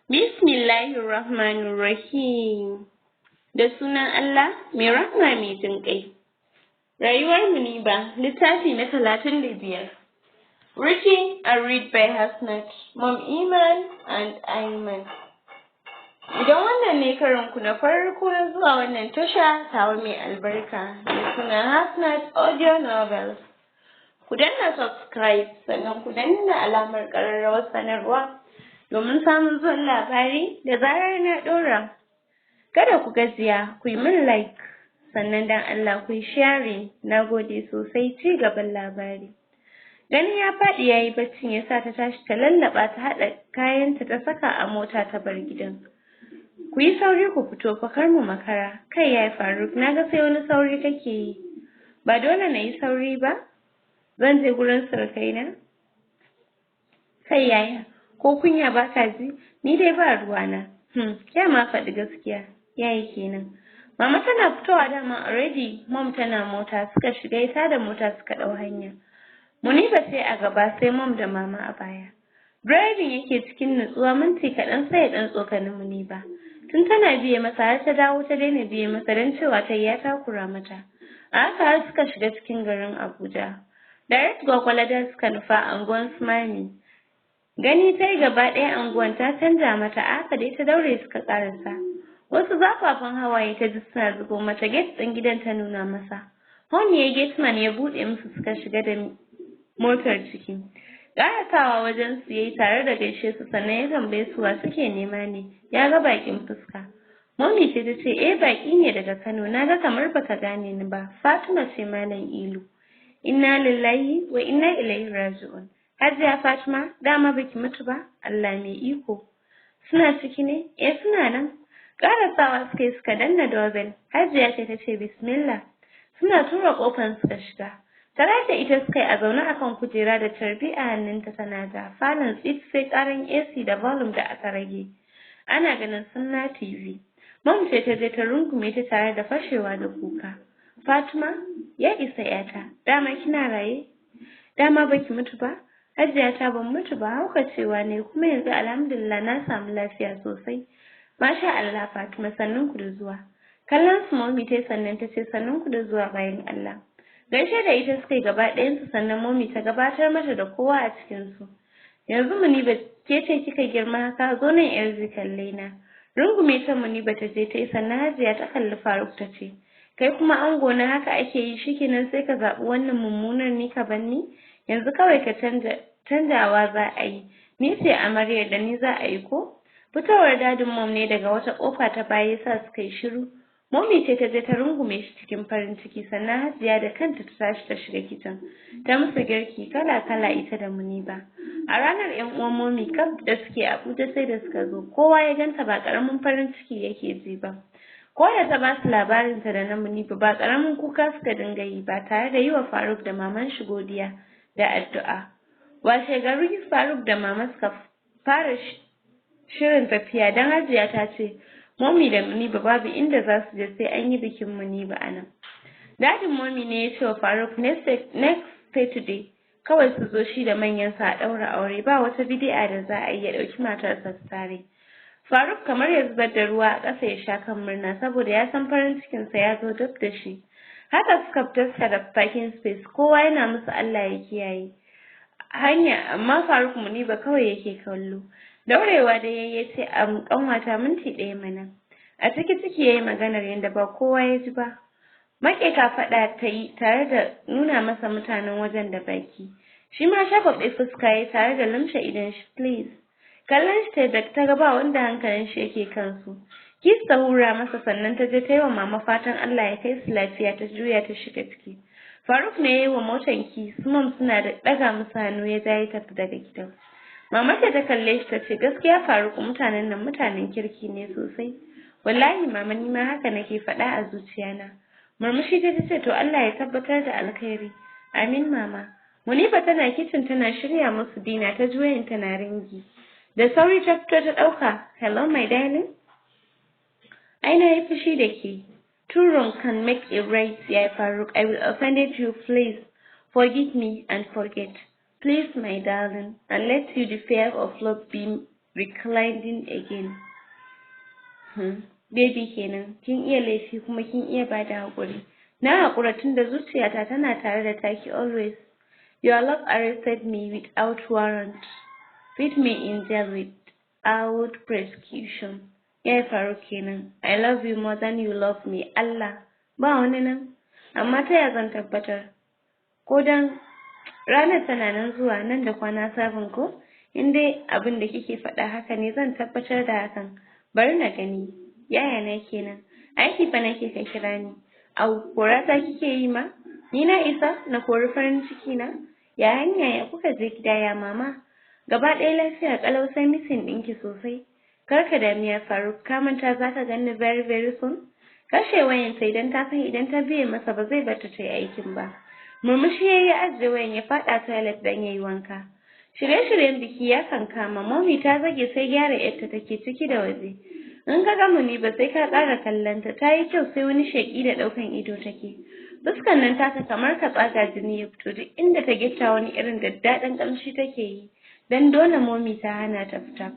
Bismillahirrahmanirrahim. Da sunan Allah mai rahma mai jin ƙai. Rayuwar Muniba, littafi na 35. Written and read by Hasnat, Mom Iman and Ayman. Idan wannan ne karanku na farko na zuwa wannan tasha tawa mai albarka da sunan Hasnat Audio Novels. Ku danna subscribe sannan ku danna alamar ƙararrawar sanarwa domin samun zuwan labari da zarar na ɗora. Kada ku gajiya ku yi min like sannan dan Allah ku yi sharing. Na gode sosai. Ci gaban labari. Gani ya faɗi ya yi baccin ya sa ta tashi ta lallaɓa ta haɗa kayanta ta saka a mota ta bar gidan. Ku yi sauri ku fito fa kar mu makara. Kai yayi Faruk, na ga sai wani sauri kake yi. Ba dole na yi sauri ba? Zan je gurin surukaina? Kai yaya, ko kunya ba ka ji? Ni dai ba ruwana. Ya ma faɗi gaskiya. Yayi kenan. Mama tana fitowa dama already mom tana mota suka shiga ita da mota suka ɗau hanya. Muniba sai a gaba sai mom da mama a baya. Driving yake cikin nutsuwa minti kaɗan sai ya ɗan tsokani Muniba. Tun tana biye masa har ta dawo ta daina biye masa don cewa ta ya takura mata. A haka har suka shiga cikin garin Abuja. Direct Gwagwalada suka nufa anguwan Smami. Gani ta yi gaba ɗaya anguwan ta canja mata, a haka dai ta daure suka ƙarasa. Wasu zafafan hawaye ta ji suna zubo mata. Gate ɗin gidan ta nuna masa. Hon ya gateman ya buɗe musu suka shiga da motar ciki. Ƙarasawa wajen su yayi tare da gaishe su sannan ya tambaye su wa suke nema ne. Ya ga baƙin fuska. Mommy ce ta ce baƙi ne daga Kano. Na ga kamar baka gane ni ba. Fatima ce Malam Ilu. Inna lillahi wa inna ilaihi raji'un. Hajiya Fatima, dama baki mutu ba? Allah mai iko. Suna ciki ne? Suna nan. Ƙarasawa suka yi suka danna doorbell. Hajiya ce ta ce bismillah. Suna tura ƙofar suka shiga. Tare da ita suka yi a zaune akan kujera da carbi a hannunta tana da falon tsit sai ƙaran AC da volume da aka rage. Ana ganin sunna TV. Mom ce ta je ta rungume ta tare da fashewa da kuka. Fatima, ya isa yata. Dama kina raye? Dama baki mutu ba? Hajiya ta ban mutu ba, haukacewa ne kuma yanzu alhamdulillah na samu lafiya sosai. Masha Allah Fatima, sannun ku da zuwa. Kallon su Mommy tai sannan ta ce sannun ku da zuwa bayan Allah. Gaishe da ita suka yi gaba ɗayan su sannan Mommy ta gabatar mata da kowa a cikin su. Yanzu Muniba ke ce kika girma haka, zo nan yar zikalle na. Rungume ta Muniba ta je ta yi sannan Hajiya ta kalli Faruk ta ce, kai kuma ango na haka ake yi shikenan sai ka zaɓi wannan mummunar ni ka banni? Yanzu kawai ka canjawa za a yi. Ni ce amaryar da ni za a yi ko? Fitowar dadin mom ne daga wata ƙofa ta baya sa suka yi shiru. Mommy ce ta je ta rungume shi cikin farin ciki sannan Hajiya da kanta ta tashi ta shiga kicin. Ta musu girki kala-kala ita da Muniba. A ranar 'yan uwan Mommy kaf da suke Abuja sai da suka zo. Kowa ya ganta ba ƙaramin farin ciki yake ji ba. Ko da ta ba su labarinta da na Muniba ba ƙaramin kuka suka dinga yi ba tare da yi wa Faruk da maman shi godiya da addu'a. Washe gari Faruk da mama suka fara shirin tafiya don Hajiya ta ce Mommy da Muniba babu inda za su je sai an yi bikin Muniba a nan. Dadin Mommy ne ya ce wa Faruk next Saturday kawai su zo shi da manyansa a ɗaura aure, ba wata bidi'a da za a yi ya ɗauki matarsa su tare. Faruk kamar ya zubar da ruwa a ƙasa ya sha kan murna saboda ya san farin cikinsa ya zo dab da shi. Haka suka fita suka da parking space, kowa yana musu Allah ya kiyaye hanya, amma Faruk Muniba kawai yake kallo. Daurewa da yayi ce a ƙanwata minti ɗaya mana. A ciki yayi maganar yanda ba kowa ya ji ba. Maƙe ka faɗa ta yi tare da nuna masa mutanen wajen da baki. Shi ma shagwaɓe fuska yayi tare da lumshe idon shi please. Kallon shi ta ga ba wanda hankalin shi yake kansu. Kis ta hura masa sannan ta je ta yi wa mama fatan Allah ya kai su lafiya ta juya ta shiga ciki. Faruk ne ya yi wa motan ki, su mom suna da ɗaga musu hannu ya ja ya tafi daga gidan. Mama ce ta kalle shi ta ce gaskiya Faruk mutanen nan mutanen kirki ne sosai. Wallahi mama ni ma haka nake faɗa a zuciyana. Murmushi ta ce to Allah ya tabbatar da alkhairi. Amin mama. Muniba tana kicin tana shirya musu dina ta juyayin tana ringi. Da sauri ta fito ta ɗauka. Hello my darling. Ai na yi fushi da ke. Two wrongs can make a right, ya Faruk. I will offended you, please. Forgive me and forget. Please, my darling, and let you the fear of love be reclining again. Baby kenan, kin iya laifi kuma kin iya bada haƙuri. Na haƙura tunda zuciyata tana tare da taki always. Your love arrested me without warrant. Put me in jail without prosecution. Ya faru kenan. I love you more than you love me. Allah. Ba wani nan. Amma ta ya zan tabbatar? Ko dan ranar tana nan zuwa nan da kwana 7 ko? In dai abin da kike faɗa haka ne zan tabbatar da hakan. Bari na gani. Yaya na kenan. Aiki fa nake ka kira ni. Au, korata kike yi ma? Ni na isa na kori farin ciki na? Ya hanya ya kuka je gida ya mama? Gaba ɗaya lafiya ƙalau sai misin ɗinki sosai. Karka damiya Faruk, ka manta za ka ganni very very soon? Kashe wayan sai idan ta san idan ta biye masa ba zai bar ta yi aikin ba. Murmushi yayi ajiye wayan ya faɗa toilet dan yayi wanka. Shirye-shiryen biki ya kankama, Mommy ta zage sai gyara yarta take ciki da waje. In ka ga Muni ba sai ka ƙara kallonta, ta yi kyau sai wani sheƙi da ɗaukan ido take. Fuskan nan taka kamar ka tsaga jini ya fito duk inda ta gitta wani irin daddaɗan ƙamshi take yi. Dan dole Mommy ta hana ta fita.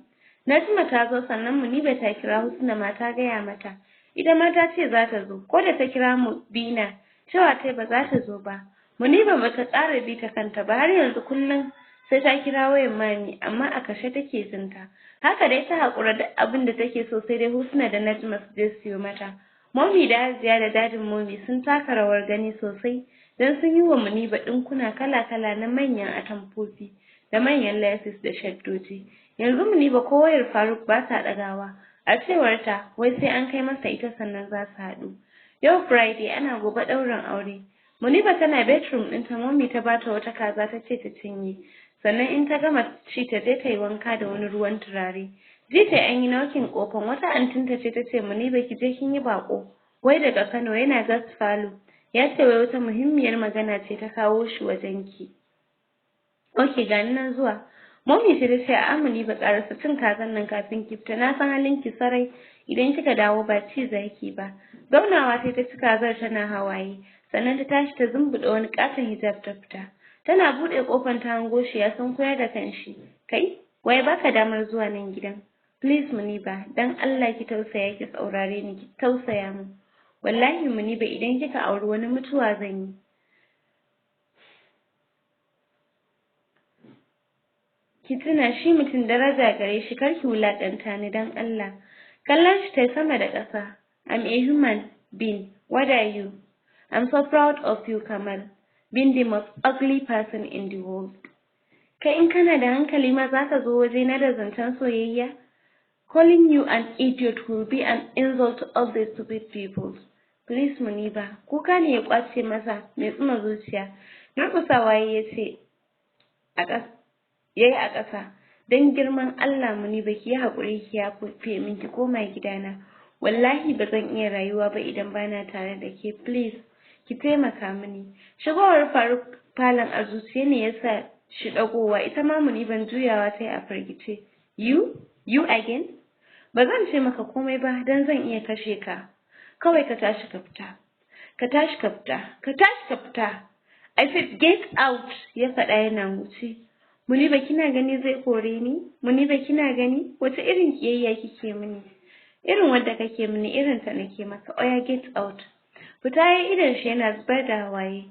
Najma ta zo sannan Muniba ta kira Husna ma ta gaya mata. Ita ma ta ce za ta zo, ko da ta kira Bina cewa tai ba za ta zo ba. Muniba ba ta ƙara bi ta kanta ba har yanzu kullum sai ta kira wayan Mami amma a kashe take zinta. Haka dai ta haƙura da abin da take so sai dai Husna da Najma su je siyo mata. Mommy da Hajiya da dadin Mommy sun taka rawar gani sosai don sun yi wa Muniba ɗinkuna kala-kala na manyan atamfofi da manyan laces da shaddoji. Yanzu Muniba ko wayar Faruk ba ta ɗagawa. A cewar ta, wai sai an kai masa ita sannan za su haɗu. Yau Friday ana gobe ɗaurin aure. Muniba tana bedroom ɗinta Mommy ta bata wata kaza ta ce ta cinye. Sannan in ta gama ci ta je ta yi wanka da wani ruwan turare. Jita an yi naukin kofan wata antinta ce ta ce Muniba ki je kin yi bako. Wai daga Kano yana gas falo. Ya ce wai wata muhimmiyar magana ce ta kawo shi wajen ki. Okay, gani nan zuwa. Mommy ce ta ce a Muniba karasa cin kazan nan kafin ki fita. Na san halin ki sarai idan kika dawo ba ci zaki ba. Zaunawa sai ta ci kazar tana hawaye. Sannan ta tashi ta zumbuɗe wani katon hijab ta fita. Tana buɗe ƙofar ta hango shi ya san koyar da kanshi. Kai, wai baka damar zuwa nan gidan. Please Muniba, dan Allah ki tausaya ki saurare ni ki tausaya mu. Wallahi Muniba idan kika auri wani mutuwa zan yi. Ki tuna shi mutum daraja gare shi kar ki wulaƙanta ni dan Allah. Kallon shi tai sama da ƙasa. I'm a human being. What are you? I'm so proud of you, Kamal. Being the most ugly person in the world. Kai in kana da hankali ma za ka zo waje na da zancen soyayya? Calling you an idiot will be an insult to all the stupid people. Please Muniba, kuka ne ya kwace masa mai tsuma zuciya. Durƙusawa ya ce yayi a ƙasa. Dan girman Allah Muniba ki yi haƙuri ki yafe min ki koma gidana. Wallahi ba zan iya rayuwa ba idan bana tare da ke. Please. Ki taimaka mini. Shigowar Faruk falon a zuciya ne yasa shi dagowa ita ma Muniban juyawa ta yi a firgice. You again? Ba zan ce maka komai ba dan zan iya kashe ka. Kawai ka tashi ka fita. Ka tashi ka fita. Ka tashi ka fita. I said get out ya faɗa yana wuce. Muniba kina gani zai kore ni? Muniba kina gani? Wace irin kiyayya kike mini? Irin wanda kake mini irin ta nake maka. Oya get out. Fita ya idan shi yana zubar da hawaye.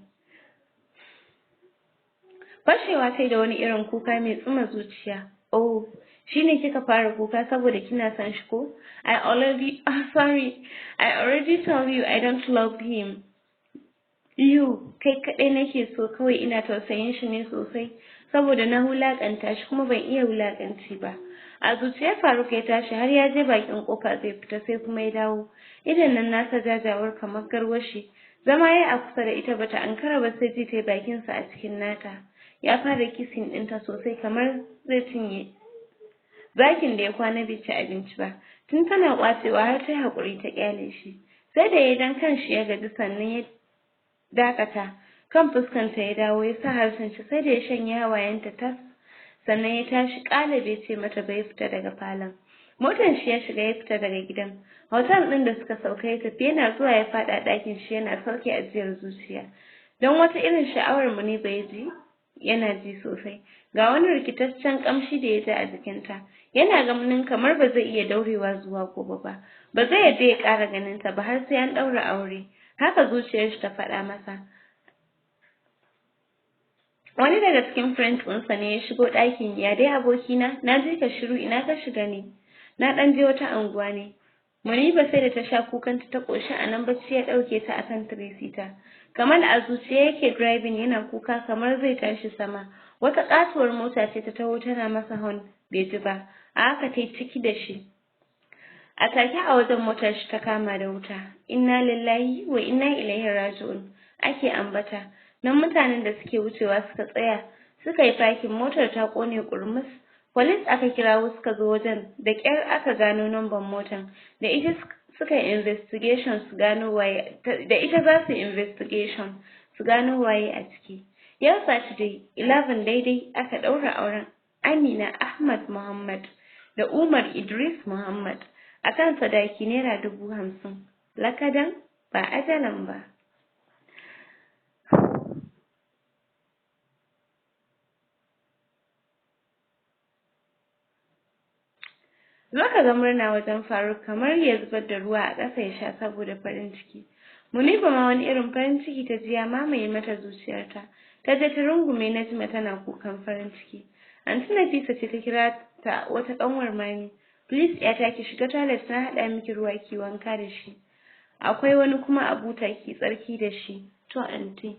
Fashewa ta da wani irin kuka mai tsuma zuciya. Oh, shi ne kika fara kuka saboda kina son shi ko? I already told you I don't love him. Kai kaɗai nake so kawai ina tausayin shi ne sosai saboda na wulaƙanta shi kuma ban iya wulaƙanci ba. A zuciyar Faruk ya tashi har ya je bakin kofa zai fita sai kuma ya dawo. Idan nan nasa jajawar kamar garwashi. Zama yayi a kusa da ita bata ankara ba sai ji ta bakin sa a cikin nata. Ya fara kissing ɗinta sosai kamar zai cinye. Zakin da ya kwana bai ci abinci ba. Tun tana kwacewa har ta hakuri ta kyale shi. Sai da ya dan kanshi ya gaji sannan ya dakata. Kan fuskanta ya dawo ya sa harshen shi sai da ya shanye hawayenta tas. Sannan ya tashi bai ce mata bai fita daga falon. Motar shi ya shiga ya fita daga gidan. Hotel ɗin da suka sauka ya tafi yana zuwa ya faɗa ɗakin shi yana sauke ajiyar zuciya. Don wata irin sha'awar Muniba ya ji yana ji sosai. Ga wani rikitaccen ƙamshi da ya ji a jikinta. yana ganin kamar ba zai iya daurewa zuwa gobe ba. Ba zai yadda ya ƙara ganin ta ba har sai an ɗaura aure. Haka zuciyar shi ta faɗa masa. Wani daga cikin friends ɗinsa ne ya shigo ɗakin. Ya dai abokina, na ji ka shiru, ina ka shiga ne? Na ɗan je wata anguwa ne. Muniba sai da ta sha kukanta ta ƙoshi a nan bacci ya ɗauke ta akan tire-sita. Kamal a zuciya yake driving yana kuka kamar zai tashi sama. Wata ƙatuwar mota ce ta taho tana masa horn bai ji ba. A haka ta yi ciki da shi. A take a wajen motar shi ta kama da wuta. Inna lillahi wa inna ilaihi raji'un ake ambata. Nan mutanen da suke wucewa suka tsaya, suka yi fakin, motar ta ƙone ƙurmus. Police aka kirawo suka zo wajen, da ƙyar aka gano number motar. Da ita suka yi investigation su gano waye, da ita za su investigation su gano waye a ciki. Yau Saturday 11 daidai aka ɗaura auren Amina Ahmad Muhammad da Umar Idris Muhammad akan sadaki naira 50,000. Lakadan ba ajalan ba. Zaka ga murna wajen Faruk kamar ya zubar da ruwa a ƙasa ya sha saboda farin ciki. Muniba ma wani irin farin ciki ta ji ya mamaye mata zuciyarta. Ta je ta rungume Najma tana kukan farin ciki. Anti Nafisa ce ta kira ta wata ƙanwar mami. Please yata ki shiga toilet na haɗa miki ruwa ki wanka da shi. Akwai wani kuma a buta ki tsarki da shi. To anti.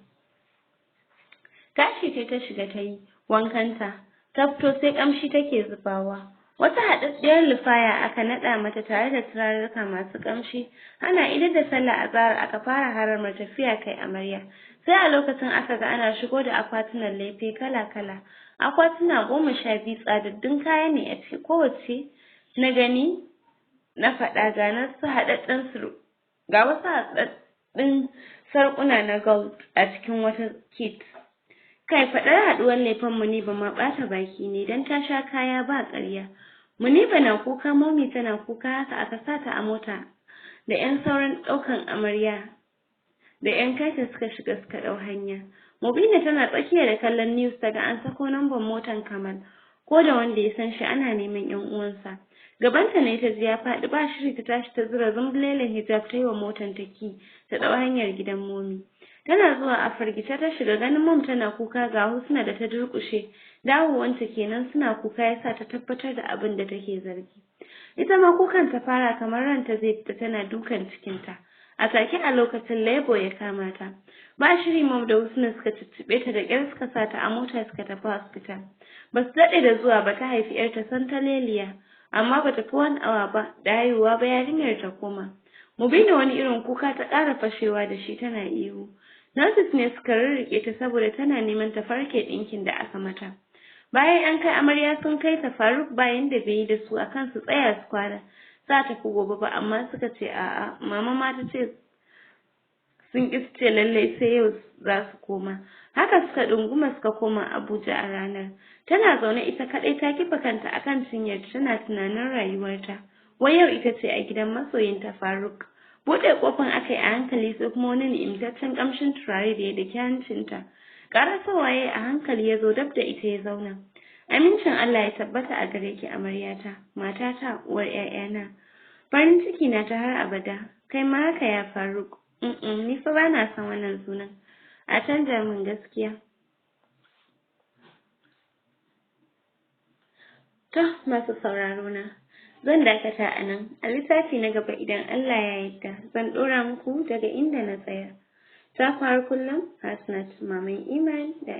Tashi ce ta shiga ta yi wankanta. Ta fito sai ƙamshi take zubawa. Wata haɗaɗɗiyar lufaya aka naɗa mata tare da turarruka masu ƙamshi. Ana idar da sallah azahar aka fara haramar tafiya kai amarya. Sai a lokacin aka ga ana shigo da akwatunan lefe kala-kala. Akwatuna 12 tsadaddun kaya ne a ciki, kowace na gani na faɗa ga wasu haɗaɗɗun sarƙuna na gold a cikin wata kit. Kai faɗar haɗuwar lefen Muniba ma ɓata baki ne don ta sha kaya ba ƙarya. Muniba na kuka, Momi tana kuka, haka aka sa ta a mota da 'yan sauran ɗaukan amarya da 'yan kata suka shiga suka ɗau hanya. Mubina tana tsakiya da kallon news daga an sako lambar motan Kamal, ko da wanda ya san shi ana neman 'yan uwansa. Gabanta ne ta ji ya faɗi, ba shiri ta tashi ta zura zumbulelen hijab ta yi wa motan ta ki ta ɗau hanyar gidan Momi. Tana zuwa a firgice ta shiga, ganin Mom tana kuka ga Husna da ta durƙushe. Dawowanta kenan suna kuka yasa ta tabbatar da abin da take zargi. Ita ma kukan ta fara kamar ranta zai fita, tana dukan cikinta. A take a lokacin Lebo ya kama ta. Ba shiri Mom da Husna suka cicciɓe ta da ƙyar suka sa ta a mota suka tafi hospital. Ba su daɗe da zuwa ba ta haifi 'yarta Santaleliya, amma ba ta fi 1 hour ba da haihuwa ba yarinyar ta koma. Mubina wani irin kuka ta ƙara fashewa da shi tana ihu. Nurses ne suka rirriƙe ta saboda tana neman ta farke ɗinkin da aka mata. Bayan an kai amarya sun kai ta, Faruk bayan da bai yi da su akan su tsaya su kwana. Za ta fi gobe ba, amma suka ce a'a. Mama ma ta ce sun ƙi su ce lallai sai yau za su koma. Haka suka ɗunguma suka koma Abuja a ranar. Tana zaune ita kaɗai ta kifa kanta akan cinyarta tana tunanin rayuwarta. Wai yau ita ce a gidan masoyinta Faruk. Buɗe ƙofan aka yi a hankali sai kuma wani ni'imtaccen ƙamshin turare da ya daki hancinta. Ƙarasowa ya a hankali ya zo dab da ita ya zauna. Amincin Allah ya tabbata a gare ki amaryata, matata, uwar 'ya'yana. Farin ciki na ta har abada. Kai ma haka ya Faruk. Ni fa ba na son wannan sunan. A canja min gaskiya. To, masu sauraro na. Zan dakata a nan. A littafi na gaba idan Allah ya yarda zan ɗora muku daga inda na tsaya. Ta faru kullum, Hasnat, Maman Iman da